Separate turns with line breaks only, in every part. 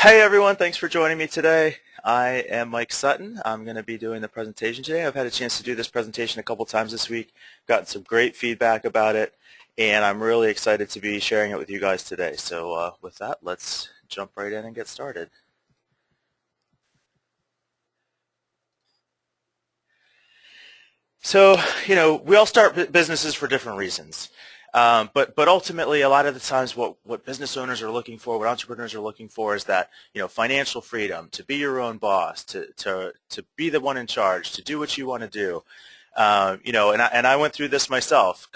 Hey everyone, thanks for joining me today. I am Mike Sutton. I'm going to be doing the presentation today. I've had a chance to do this presentation a couple times this week, gotten some great feedback about it, and I'm really excited to be sharing it with you guys today. So with that, let's jump right in and get started. So, we all start businesses for different reasons. But ultimately, a lot of the times what business owners are looking for, what entrepreneurs are looking for is that, financial freedom, to be your own boss, to be the one in charge, to do what you want to do. And I went through this myself,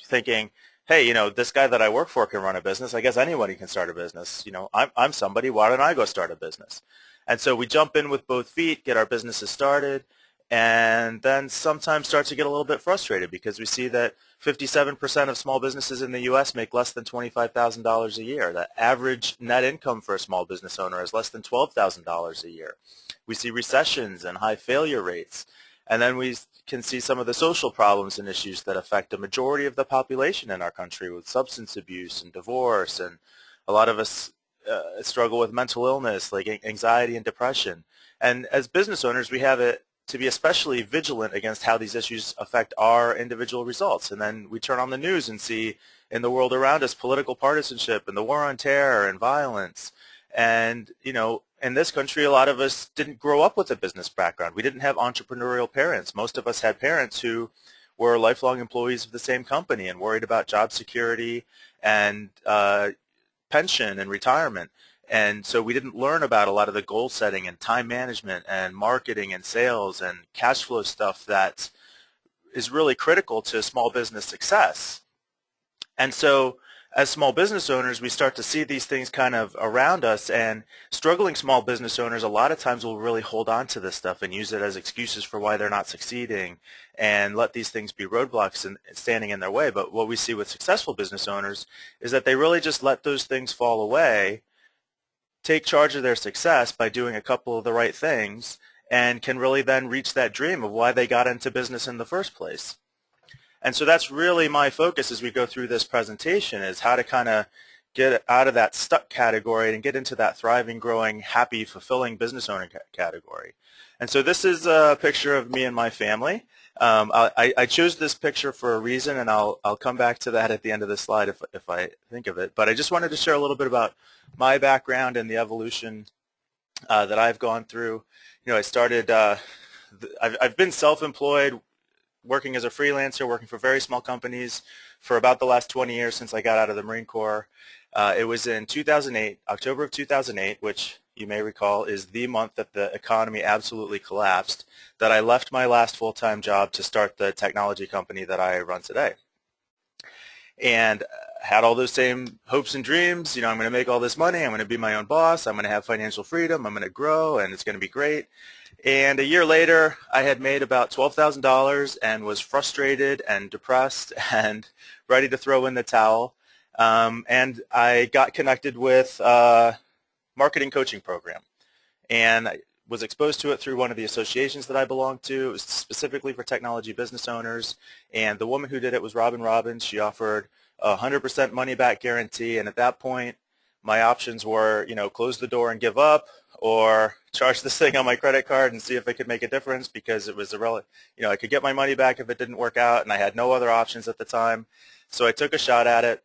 thinking, hey, this guy that I work for can run a business. I guess anybody can start a business. I'm somebody. Why don't I go start a business? And so we jump in with both feet, get our businesses started, and then sometimes start to get a little bit frustrated because we see that 57% of small businesses in the U.S. make less than $25,000 a year. The average net income for a small business owner is less than $12,000 a year. We see recessions and high failure rates. And then we can see some of the social problems and issues that affect a majority of the population in our country with substance abuse and divorce. And a lot of us struggle with mental illness like anxiety and depression. And as business owners, we have it to be especially vigilant against how these issues affect our individual results. And then we turn on the news and see in the world around us political partisanship and the war on terror and violence. And, in this country, a lot of us didn't grow up with a business background. We didn't have entrepreneurial parents. Most of us had parents who were lifelong employees of the same company and worried about job security and pension and retirement. And so we didn't learn about a lot of the goal setting and time management and marketing and sales and cash flow stuff that is really critical to small business success. And so as small business owners, we start to see these things kind of around us, and struggling small business owners a lot of times will really hold on to this stuff and use it as excuses for why they're not succeeding and let these things be roadblocks and standing in their way. But what we see with successful business owners is that they really just let those things fall away, take charge of their success by doing a couple of the right things, and can really then reach that dream of why they got into business in the first place. And so that's really my focus as we go through this presentation, is how to kind of get out of that stuck category and get into that thriving, growing, happy, fulfilling business owner category. And so this is a picture of me and my family. I chose this picture for a reason, and I'll come back to that at the end of the slide if I think of it. But I just wanted to share a little bit about my background and the evolution that I've gone through. I started, I've been self-employed, working as a freelancer, working for very small companies for about the last 20 years since I got out of the Marine Corps. It was in 2008, October of 2008, which you may recall is the month that the economy absolutely collapsed, that I left my last full-time job to start the technology company that I run today. And had all those same hopes and dreams. I'm going to make all this money. I'm going to be my own boss. I'm going to have financial freedom. I'm going to grow, and it's going to be great. And a year later, I had made about $12,000 and was frustrated and depressed and ready to throw in the towel. And I got connected with a marketing coaching program, and I was exposed to it through one of the associations that I belonged to. It was specifically for technology business owners, and the woman who did it was Robin Robbins. She offered a 100% money-back guarantee, and at that point, my options were, close the door and give up, or charge this thing on my credit card and see if it could make a difference, because it was I could get my money back if it didn't work out, and I had no other options at the time. So I took a shot at it,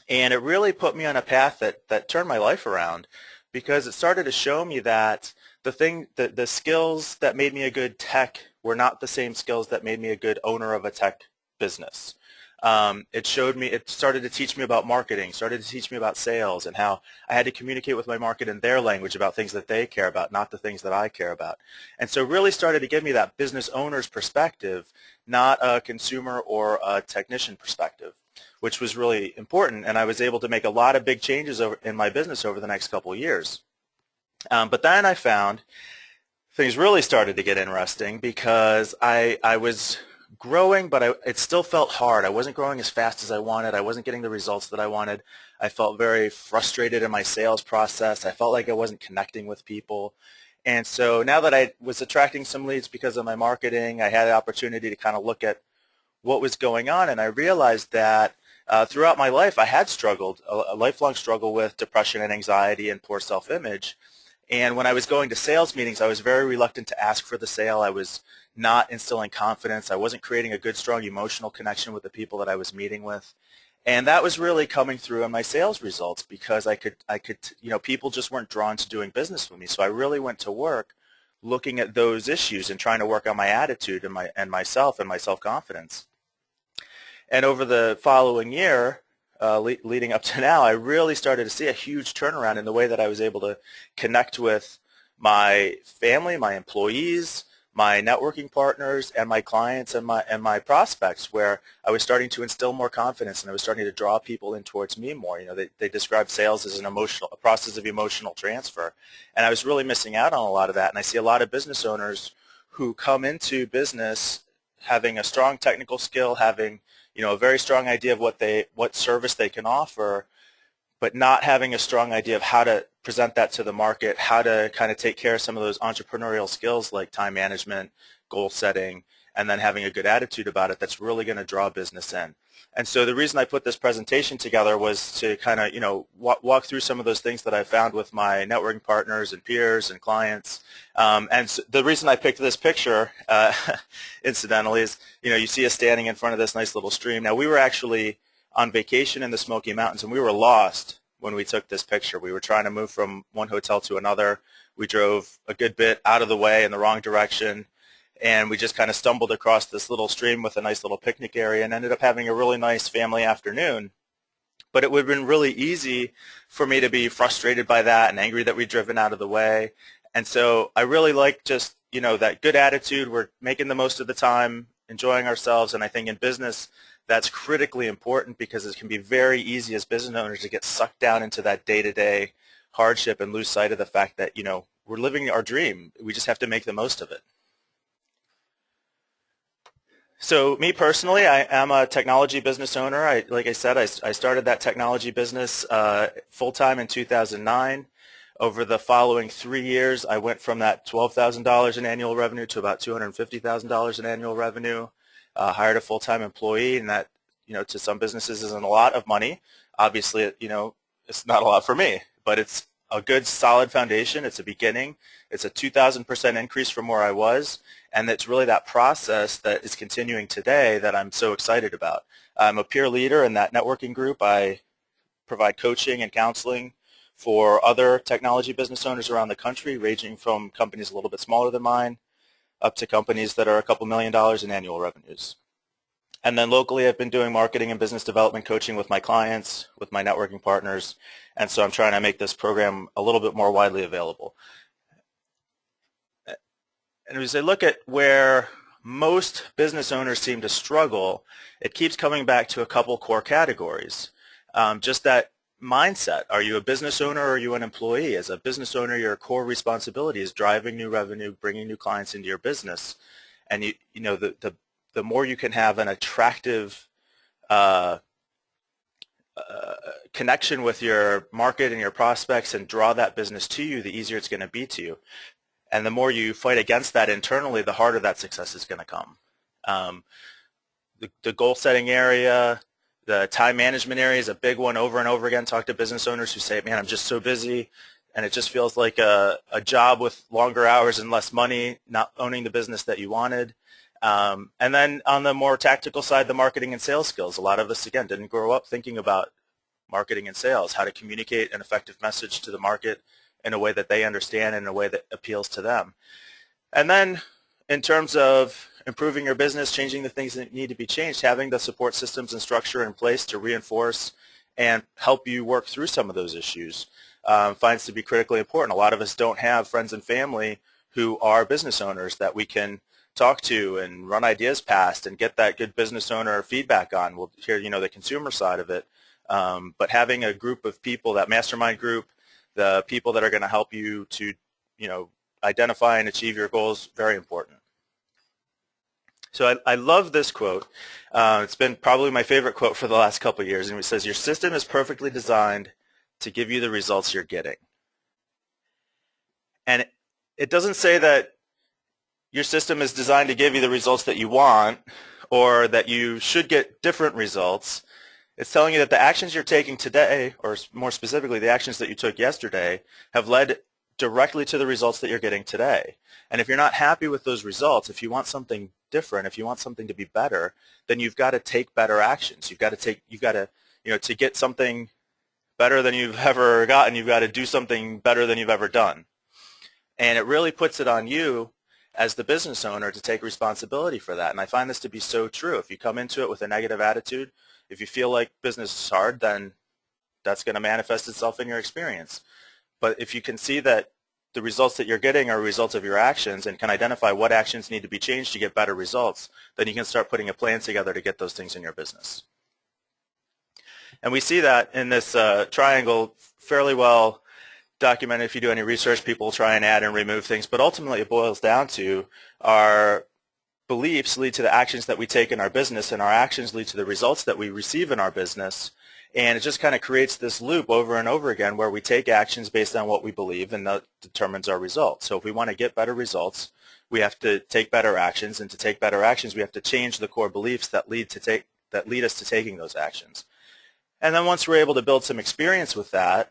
and it really put me on a path that turned my life around, because it started to show me that the skills that made me a good tech were not the same skills that made me a good owner of a tech business. It started to teach me about marketing, started to teach me about sales, and how I had to communicate with my market in their language about things that they care about, not the things that I care about. And so really started to give me that business owner's perspective, not a consumer or a technician perspective, which was really important. And I was able to make a lot of big changes in my business over the next couple of years. But then I found things really started to get interesting, because I was growing, but it still felt hard. I wasn't growing as fast as I wanted. I wasn't getting the results that I wanted. I felt very frustrated in my sales process. I felt like I wasn't connecting with people. And so now that I was attracting some leads because of my marketing, I had the opportunity to kind of look at what was going on, and I realized that throughout my life, I had struggled, a lifelong struggle with depression and anxiety and poor self-image. And when I was going to sales meetings, I was very reluctant to ask for the sale. I was not instilling confidence. I wasn't creating a good, strong emotional connection with the people that I was meeting with. And that was really coming through in my sales results because people just weren't drawn to doing business with me. So I really went to work looking at those issues and trying to work on my attitude and myself and my self-confidence. And over the following year, leading up to now, I really started to see a huge turnaround in the way that I was able to connect with my family, my employees, my networking partners, and my clients and my prospects, where I was starting to instill more confidence and I was starting to draw people in towards me more. They describe sales as a process of emotional transfer, and I was really missing out on a lot of that. And I see a lot of business owners who come into business having a strong technical skill, having a very strong idea of what service they can offer, but not having a strong idea of how to present that to the market, how to kind of take care of some of those entrepreneurial skills like time management, goal setting, and then having a good attitude about it that's really going to draw business in. And so the reason I put this presentation together was to kind of, walk through some of those things that I found with my networking partners and peers and clients. And so the reason I picked this picture, incidentally, is, you see us standing in front of this nice little stream. Now, we were actually on vacation in the Smoky Mountains, and we were lost when we took this picture. We were trying to move from one hotel to another. We drove a good bit out of the way in the wrong direction, and we just kind of stumbled across this little stream with a nice little picnic area and ended up having a really nice family afternoon. But it would have been really easy for me to be frustrated by that and angry that we'd driven out of the way. And so I really like just, that good attitude. We're making the most of the time, enjoying ourselves, and I think in business that's critically important because it can be very easy as business owners to get sucked down into that day-to-day hardship and lose sight of the fact that, we're living our dream. We just have to make the most of it. So me personally, I am a technology business owner. Like I said, I started that technology business full-time in 2009. Over the following 3 years, I went from that $12,000 in annual revenue to about $250,000 in annual revenue. Hired a full-time employee, and that, to some businesses isn't a lot of money. Obviously, it's not a lot for me, but it's a good, solid foundation. It's a beginning. It's a 2,000% increase from where I was, and it's really that process that is continuing today that I'm so excited about. I'm a peer leader in that networking group. I provide coaching and counseling for other technology business owners around the country, ranging from companies a little bit smaller than mine up to companies that are a couple $1 million in annual revenues. And then locally, I've been doing marketing and business development coaching with my clients, with my networking partners, and so I'm trying to make this program a little bit more widely available. And as I look at where most business owners seem to struggle, it keeps coming back to a couple core categories. Just that mindset. Are you a business owner or are you an employee? As a business owner, your core responsibility is driving new revenue, bringing new clients into your business. And the more you can have an attractive connection with your market and your prospects and draw that business to you, the easier it's going to be to you. And the more you fight against that internally, the harder that success is going to come. The goal setting area, the time management area is a big one. Over and over again, talk to business owners who say, man, I'm just so busy, and it just feels like a job with longer hours and less money, not owning the business that you wanted. And then on the more tactical side, the marketing and sales skills. A lot of us, again, didn't grow up thinking about marketing and sales, how to communicate an effective message to the market in a way that they understand and in a way that appeals to them. And then in terms of improving your business, changing the things that need to be changed, having the support systems and structure in place to reinforce and help you work through some of those issues finds to be critically important. A lot of us don't have friends and family who are business owners that we can talk to and run ideas past and get that good business owner feedback on. We'll hear, the consumer side of it. But having a group of people, that mastermind group, the people that are going to help you to, identify and achieve your goals, very important. So I love this quote. It's been probably my favorite quote for the last couple of years, and it says, your system is perfectly designed to give you the results you're getting. And it doesn't say that your system is designed to give you the results that you want or that you should get different results. It's telling you that the actions you're taking today, or more specifically, the actions that you took yesterday, have led directly to the results that you're getting today. And if you're not happy with those results, if you want something different, if you want something to be better, then you've got to take better actions. You've got to, to get something better than you've ever gotten, you've got to do something better than you've ever done. And it really puts it on you as the business owner to take responsibility for that. And I find this to be so true. If you come into it with a negative attitude, if you feel like business is hard, then that's going to manifest itself in your experience. But if you can see that the results that you're getting are a result of your actions and can identify what actions need to be changed to get better results, then you can start putting a plan together to get those things in your business. And we see that in this triangle fairly well documented. If you do any research, people try and add and remove things, but ultimately it boils down to our beliefs lead to the actions that we take in our business, and our actions lead to the results that we receive in our business. And it just kind of creates this loop over and over again where we take actions based on what we believe, and that determines our results. So if we want to get better results, we have to take better actions, and to take better actions, we have to change the core beliefs that lead us to taking those actions. And then once we're able to build some experience with that,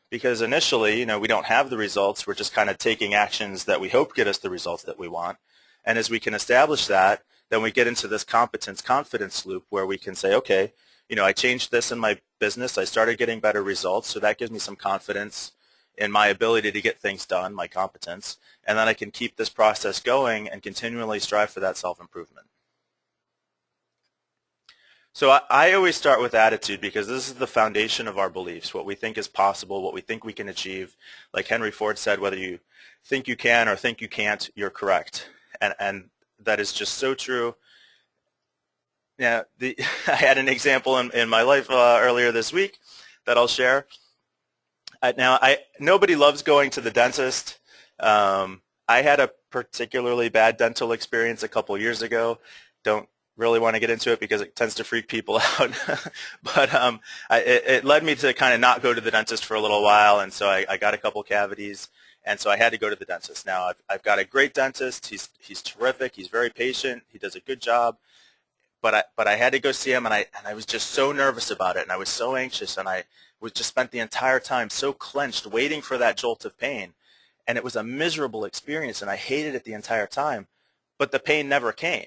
because initially, we don't have the results, we're just kind of taking actions that we hope get us the results that we want. And as we can establish that, then we get into this competence-confidence loop where we can say, okay, I changed this in my business, I started getting better results, so that gives me some confidence in my ability to get things done, my competence, and then I can keep this process going and continually strive for that self-improvement. So I always start with attitude because this is the foundation of our beliefs, what we think is possible, what we think we can achieve. Like Henry Ford said, whether you think you can or think you can't, you're correct. And that is just so true. Yeah, I had an example in my life earlier this week that I'll share. Nobody loves going to the dentist. I had a particularly bad dental experience a couple years ago. Don't really want to get into it because it tends to freak people out. But it led me to kind of not go to the dentist for a little while, and so I got a couple cavities, and so I had to go to the dentist. Now, I've got a great dentist. He's terrific. He's very patient. He does a good job. But I had to go see him, and I was just so nervous about it, and I was so anxious, and I was just spent the entire time so clenched waiting for that jolt of pain. And it was a miserable experience, and I hated it the entire time. But the pain never came.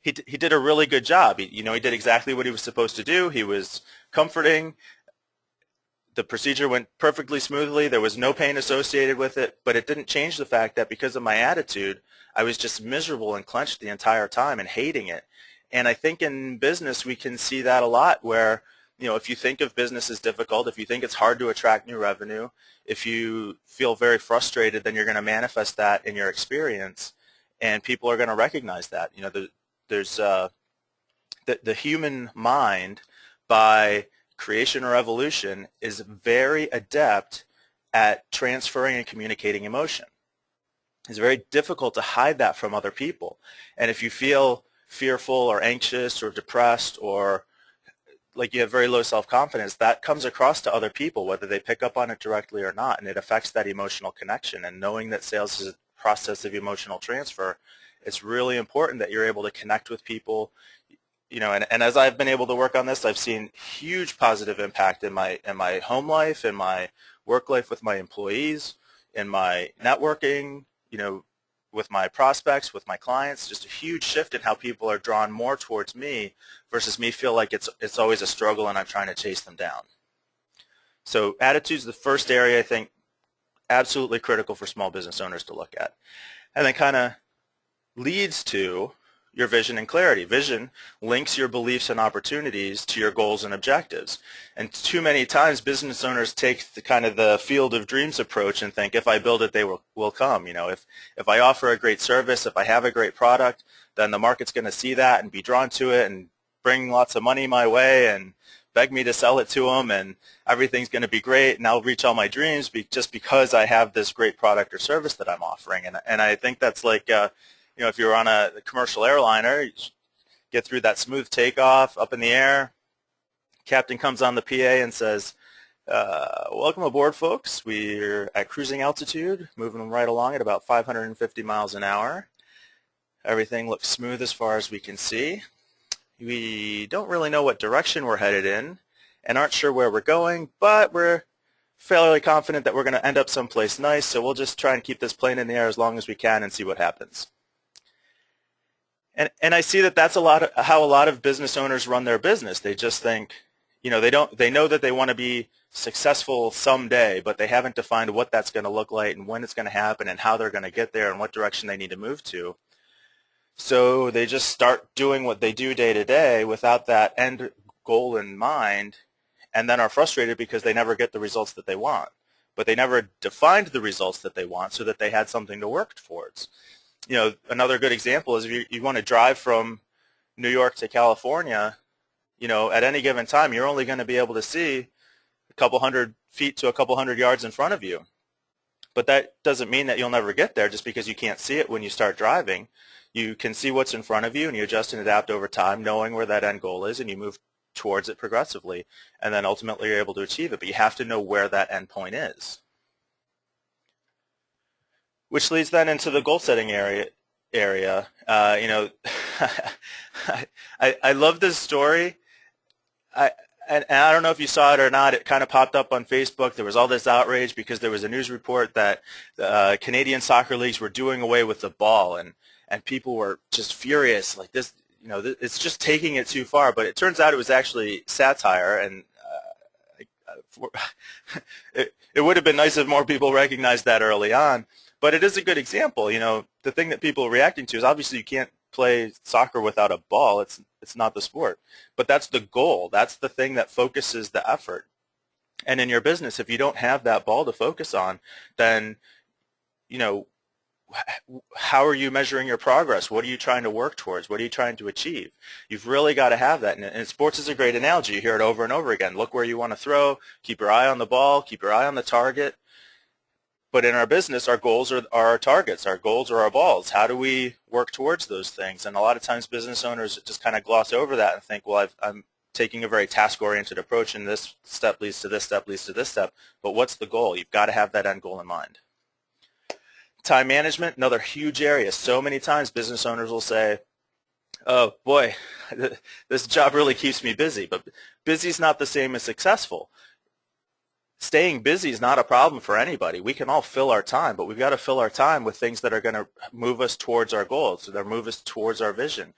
He did a really good job. He did exactly what he was supposed to do. He was comforting. The procedure went perfectly smoothly. There was no pain associated with it, but it didn't change the fact that because of my attitude, I was just miserable and clenched the entire time and hating it. And I think in business we can see that a lot where, if you think of business as difficult, if you think it's hard to attract new revenue, if you feel very frustrated, then you're going to manifest that in your experience, and people are going to recognize that. There's the human mind, by creation or evolution, is very adept at transferring and communicating emotion. It's very difficult to hide that from other people. And if you feel fearful or anxious or depressed or like you have very low self-confidence, that comes across to other people, whether they pick up on it directly or not, and it affects that emotional connection. And knowing that sales is a process of emotional transfer, it's really important that you're able to connect with people. And as I've been able to work on this, I've seen huge positive impact in my home life, in my work life with my employees, in my networking, with my prospects, with my clients. Just a huge shift in how people are drawn more towards me versus me feel like it's always a struggle and I'm trying to chase them down. So attitude's the first area I think absolutely critical for small business owners to look at. And then kind of leads to your vision and clarity. Vision links your beliefs and opportunities to your goals and objectives. And too many times business owners take the kind of the field of dreams approach and think, if I build it, they will come. If I offer a great service, if I have a great product, then the market's going to see that and be drawn to it and bring lots of money my way and beg me to sell it to them, and everything's going to be great, and I'll reach all my dreams just because I have this great product or service that I'm offering. And I think that's like if you're on a commercial airliner, you get through that smooth takeoff up in the air, captain comes on the PA and says, welcome aboard, folks. We're at cruising altitude, moving right along at about 550 miles an hour. Everything looks smooth as far as we can see. we don't really know what direction we're headed in and aren't sure where we're going, but we're fairly confident that we're going to end up someplace nice, so we'll just try and keep this plane in the air as long as we can and see what happens. And I see that that's how a lot of business owners run their business. They just think, they know that they want to be successful someday, but they haven't defined what that's going to look like and when it's going to happen and how they're going to get there and what direction they need to move to. So they just start doing what they do day to day without that end goal in mind, and then are frustrated because they never get the results that they want. But they never defined the results that they want so that they had something to work towards. Another good example is if you want to drive from New York to California, at any given time, you're only going to be able to see a couple hundred feet to a couple hundred yards in front of you. But that doesn't mean that you'll never get there just because you can't see it when you start driving. You can see what's in front of you, and you adjust and adapt over time, knowing where that end goal is, and you move towards it progressively, and then ultimately you're able to achieve it. But you have to know where that end point is. Which leads then into the goal setting area. I love this story. And I don't know if you saw it or not. It kind of popped up on Facebook. There was all this outrage because there was a news report that Canadian soccer leagues were doing away with the ball, and people were just furious. Like this, it's just taking it too far. But it turns out it was actually satire, and it would have been nice if more people recognized that early on. But it is a good example. The thing that people are reacting to is obviously you can't play soccer without a ball. It's not the sport. But that's the goal. That's the thing that focuses the effort. And in your business, if you don't have that ball to focus on, then, how are you measuring your progress? What are you trying to work towards? What are you trying to achieve? You've really got to have that. And sports is a great analogy. You hear it over and over again. Look where you want to throw. Keep your eye on the ball. Keep your eye on the target. But in our business, our goals are our targets. Our goals are our balls. How do we work towards those things? And a lot of times business owners just kind of gloss over that and think, well, I'm taking a very task-oriented approach, and this step leads to this step leads to this step. But what's the goal? You've got to have that end goal in mind. Time management, another huge area. So many times business owners will say, oh, boy, this job really keeps me busy. But busy is not the same as successful. Staying busy is not a problem for anybody. We can all fill our time, but we've got to fill our time with things that are going to move us towards our goals, that move us towards our vision,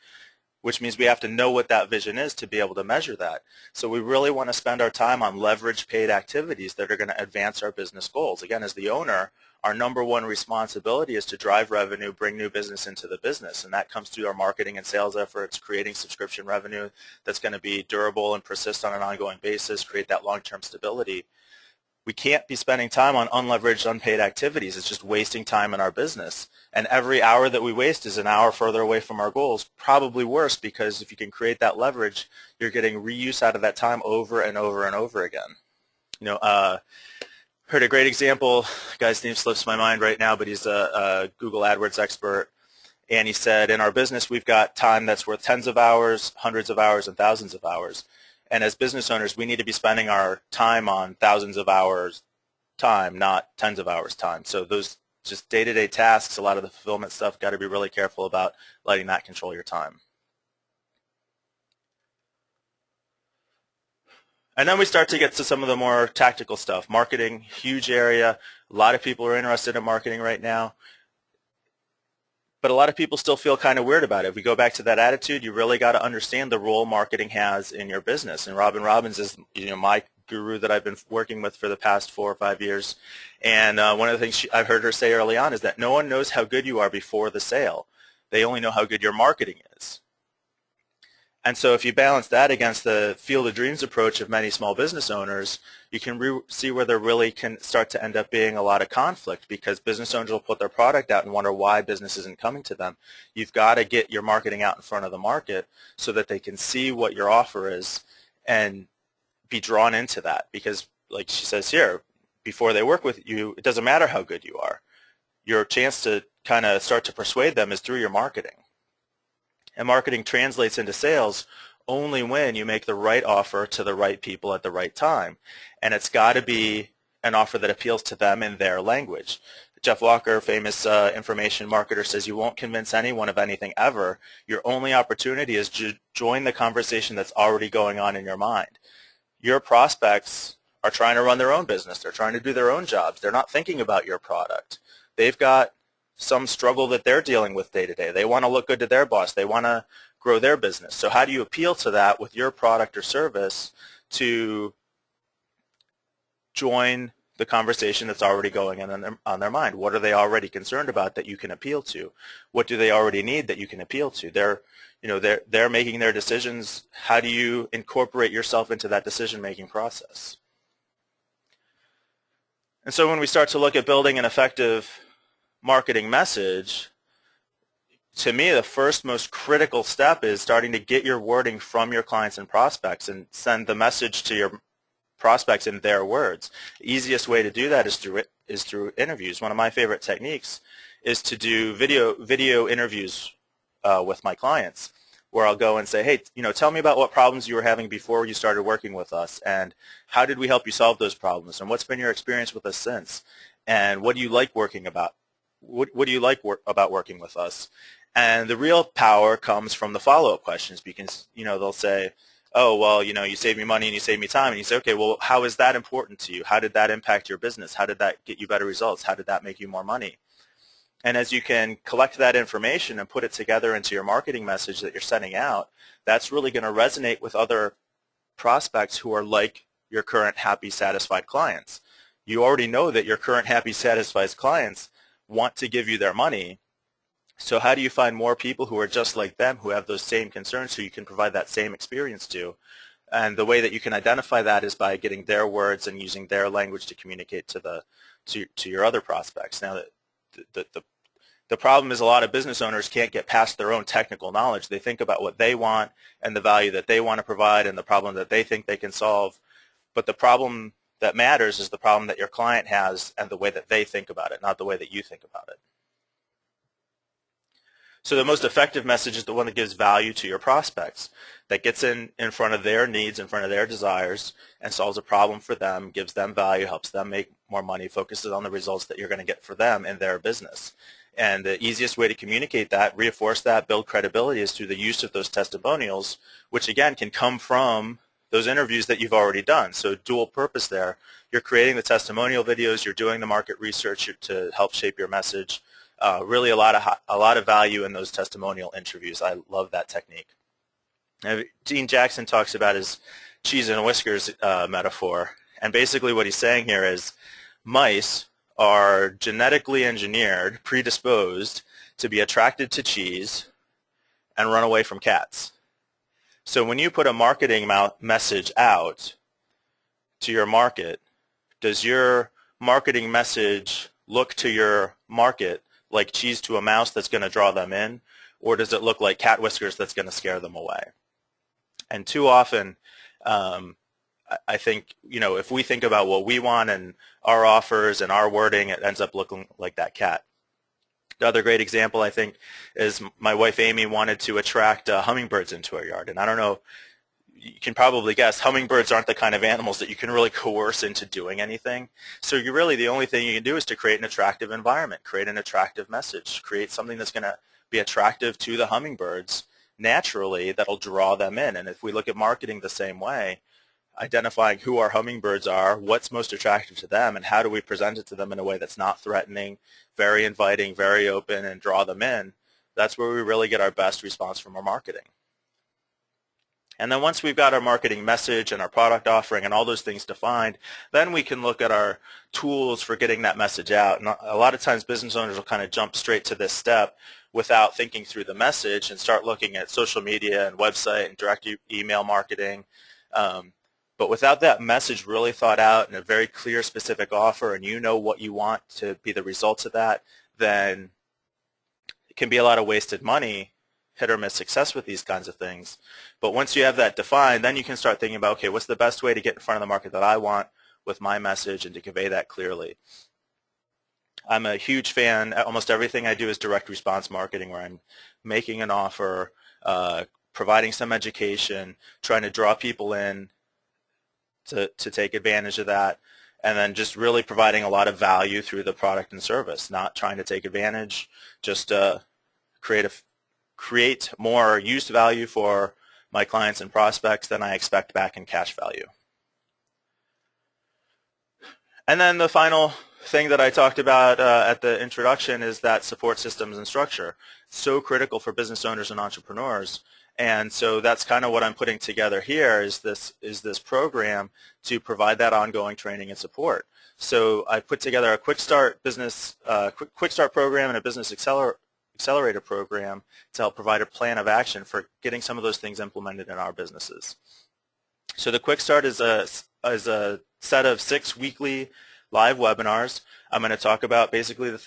which means we have to know what that vision is to be able to measure that. So we really want to spend our time on leverage paid activities that are going to advance our business goals. Again, as the owner, our number one responsibility is to drive revenue, bring new business into the business, and that comes through our marketing and sales efforts, creating subscription revenue that's going to be durable and persist on an ongoing basis, create that long-term stability. We can't be spending time on unleveraged, unpaid activities. It's just wasting time in our business. And every hour that we waste is an hour further away from our goals, probably worse, because if you can create that leverage, you're getting reuse out of that time over and over and over again. Heard a great example. The guy's name slips my mind right now, but he's a Google AdWords expert. And he said, in our business, we've got time that's worth tens of hours, hundreds of hours, and thousands of hours. And as business owners, we need to be spending our time on thousands of hours time, not tens of hours time. So those just day-to-day tasks, a lot of the fulfillment stuff, got to be really careful about letting that control your time. And then we start to get to some of the more tactical stuff. Marketing, huge area. A lot of people are interested in marketing right now. But a lot of people still feel kind of weird about it. If we go back to that attitude, you really got to understand the role marketing has in your business. And Robin Robbins is, my guru that I've been working with for the past 4 or 5 years. And one of the things I've heard her say early on is that no one knows how good you are before the sale. They only know how good your marketing is. And so if you balance that against the field of dreams approach of many small business owners, you can see where there really can start to end up being a lot of conflict, because business owners will put their product out and wonder why business isn't coming to them. You've got to get your marketing out in front of the market so that they can see what your offer is and be drawn into that. Because like she says here, before they work with you, it doesn't matter how good you are. Your chance to kind of start to persuade them is through your marketing. And marketing translates into sales only when you make the right offer to the right people at the right time. And it's got to be an offer that appeals to them in their language. Jeff Walker, famous information marketer, says you won't convince anyone of anything ever. Your only opportunity is to join the conversation that's already going on in your mind. Your prospects are trying to run their own business. They're trying to do their own jobs. They're not thinking about your product. They've got some struggle that they're dealing with day to day. They want to look good to their boss. They want to grow their business. So how do you appeal to that with your product or service to join the conversation that's already going on their mind? What are they already concerned about that you can appeal to? What do they already need that you can appeal to? They're making their decisions. How do you incorporate yourself into that decision-making process? And so when we start to look at building an effective marketing message, to me, the first most critical step is starting to get your wording from your clients and prospects and send the message to your prospects in their words. The easiest way to do that is through interviews. One of my favorite techniques is to do video interviews with my clients, where I'll go and say, hey, tell me about what problems you were having before you started working with us, and how did we help you solve those problems, and what's been your experience with us since, and what do you like about working with us? And the real power comes from the follow-up questions, because they'll say, oh, well, you saved me money and you saved me time. And you say, okay, well, how is that important to you? How did that impact your business? How did that get you better results? How did that make you more money? And as you can collect that information and put it together into your marketing message that you're sending out, that's really going to resonate with other prospects who are like your current happy, satisfied clients. You already know that your current happy, satisfied clients want to give you their money. So how do you find more people who are just like them, who have those same concerns, who you can provide that same experience to? And the way that you can identify that is by getting their words and using their language to communicate to your other prospects. Now, the problem is a lot of business owners can't get past their own technical knowledge. They think about what they want and the value that they want to provide and the problem that they think they can solve. But the problem that matters is the problem that your client has and the way that they think about it, not the way that you think about it. So the most effective message is the one that gives value to your prospects, that gets in front of their needs, in front of their desires, and solves a problem for them, gives them value, helps them make more money, focuses on the results that you're going to get for them in their business. And the easiest way to communicate that, reinforce that, build credibility is through the use of those testimonials, which again can come from those interviews that you've already done. So dual purpose there. You're creating the testimonial videos, you're doing the market research to help shape your message. Really a lot of value in those testimonial interviews. I love that technique. Now, Dean Jackson talks about his cheese and whiskers metaphor, and basically what he's saying here is mice are genetically engineered, predisposed to be attracted to cheese and run away from cats. So when you put a marketing message out to your market, does your marketing message look to your market like cheese to a mouse that's going to draw them in, or does it look like cat whiskers that's going to scare them away? And too often, I think, if we think about what we want and our offers and our wording, it ends up looking like that cat. The other great example, I think, is my wife Amy wanted to attract hummingbirds into her yard. And I don't know, you can probably guess, hummingbirds aren't the kind of animals that you can really coerce into doing anything. So the only thing you can do is to create an attractive environment, create an attractive message, create something that's going to be attractive to the hummingbirds naturally that'll draw them in. And if we look at marketing the same way, identifying who our hummingbirds are, what's most attractive to them, and how do we present it to them in a way that's not threatening, very inviting, very open, and draw them in, that's where we really get our best response from our marketing. And then once we've got our marketing message and our product offering and all those things defined, then we can look at our tools for getting that message out. And a lot of times business owners will kind of jump straight to this step without thinking through the message and start looking at social media and website and direct email marketing. But without that message really thought out and a very clear, specific offer, and you know what you want to be the results of that, then it can be a lot of wasted money, hit or miss success with these kinds of things. But once you have that defined, then you can start thinking about, okay, what's the best way to get in front of the market that I want with my message and to convey that clearly. I'm a huge fan. Almost everything I do is direct response marketing, where I'm making an offer, providing some education, trying to draw people in to take advantage of that, and then just really providing a lot of value through the product and service, not trying to take advantage, just create more use value for my clients and prospects than I expect back in cash value. And then the final thing that I talked about at the introduction is that support systems and structure. So critical for business owners and entrepreneurs. And so that's kind of what I'm putting together here is this program to provide that ongoing training and support. So I put together a quick start program and a business accelerator program to help provide a plan of action for getting some of those things implemented in our businesses. So the quick start is a set of 6 weekly live webinars. I'm going to talk about basically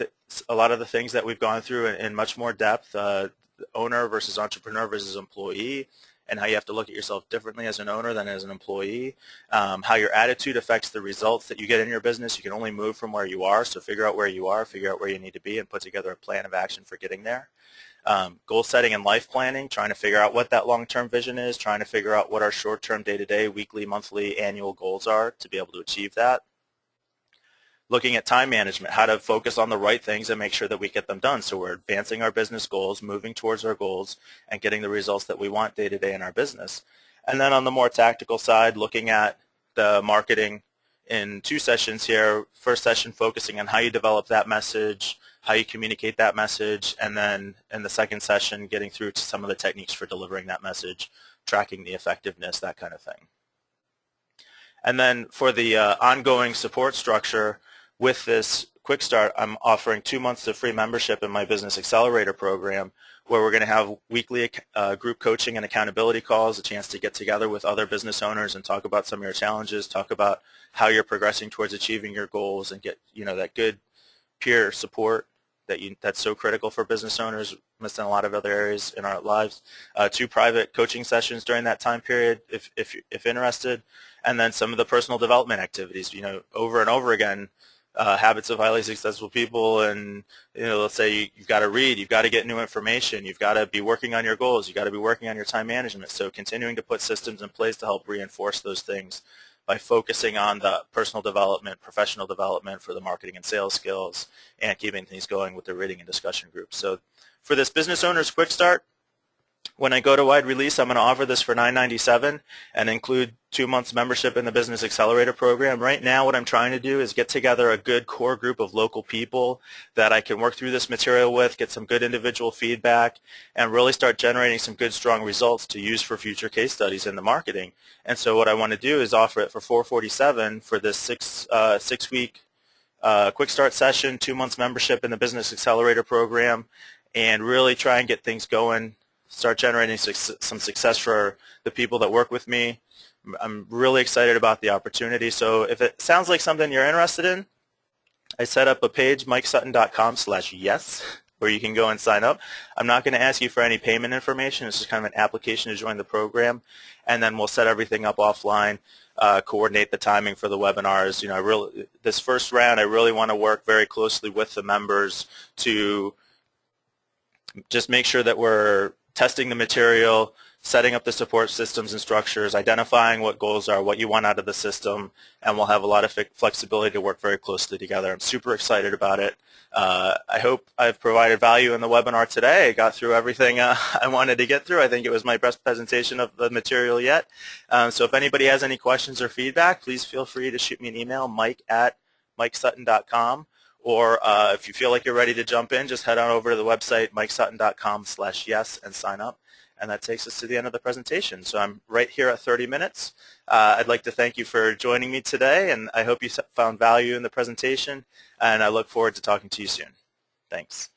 a lot of the things that we've gone through in much more depth, owner versus entrepreneur versus employee, and how you have to look at yourself differently as an owner than as an employee, how your attitude affects the results that you get in your business. You can only move from where you are, so figure out where you are, figure out where you need to be, and put together a plan of action for getting there. Goal setting and life planning, trying to figure out what that long-term vision is, trying to figure out what our short-term, day-to-day, weekly, monthly, annual goals are to be able to achieve that. Looking at time management, how to focus on the right things and make sure that we get them done. So we're advancing our business goals, moving towards our goals, and getting the results that we want day to day in our business. And then on the more tactical side, looking at the marketing in 2 sessions here. First session focusing on how you develop that message, how you communicate that message, and then in the second session getting through to some of the techniques for delivering that message, tracking the effectiveness, that kind of thing. And then for the ongoing support structure, with this quick start, I'm offering 2 months of free membership in my Business Accelerator program, where we're going to have weekly group coaching and accountability calls, a chance to get together with other business owners and talk about some of your challenges, talk about how you're progressing towards achieving your goals, and get that good peer support that's so critical for business owners, missed in a lot of other areas in our lives. 2 private coaching sessions during that time period, if interested, and then some of the personal development activities. Over and over again. Habits of highly successful people, and let's say you've got to read, you've got to get new information, you've got to be working on your goals, you've got to be working on your time management. So continuing to put systems in place to help reinforce those things by focusing on the personal development, professional development for the marketing and sales skills, and keeping things going with the reading and discussion groups. So for this Business Owners Quick Start, when I go to wide release, I'm going to offer this for $9.97 and include 2 months membership in the Business Accelerator program. Right now, what I'm trying to do is get together a good core group of local people that I can work through this material with, get some good individual feedback, and really start generating some good, strong results to use for future case studies in the marketing. And so what I want to do is offer it for $447 for this six-week quick start session, 2 months membership in the Business Accelerator program, and really try and get things going, start generating some success for the people that work with me. I'm really excited about the opportunity. So if it sounds like something you're interested in, I set up a page, mikesutton.com/yes, where you can go and sign up. I'm not going to ask you for any payment information. It's just kind of an application to join the program, and then we'll set everything up offline, coordinate the timing for the webinars. This first round, I really want to work very closely with the members to just make sure that we're testing the material, setting up the support systems and structures, identifying what goals are, what you want out of the system, and we'll have a lot of flexibility to work very closely together. I'm super excited about it. I hope I've provided value in the webinar today. I got through everything I wanted to get through. I think it was my best presentation of the material yet. So if anybody has any questions or feedback, please feel free to shoot me an email, mike@mikesutton.com. Or if you feel like you're ready to jump in, just head on over to the website, mikesutton.com/yes, and sign up. And that takes us to the end of the presentation. So I'm right here at 30 minutes. I'd like to thank you for joining me today, and I hope you found value in the presentation, and I look forward to talking to you soon. Thanks.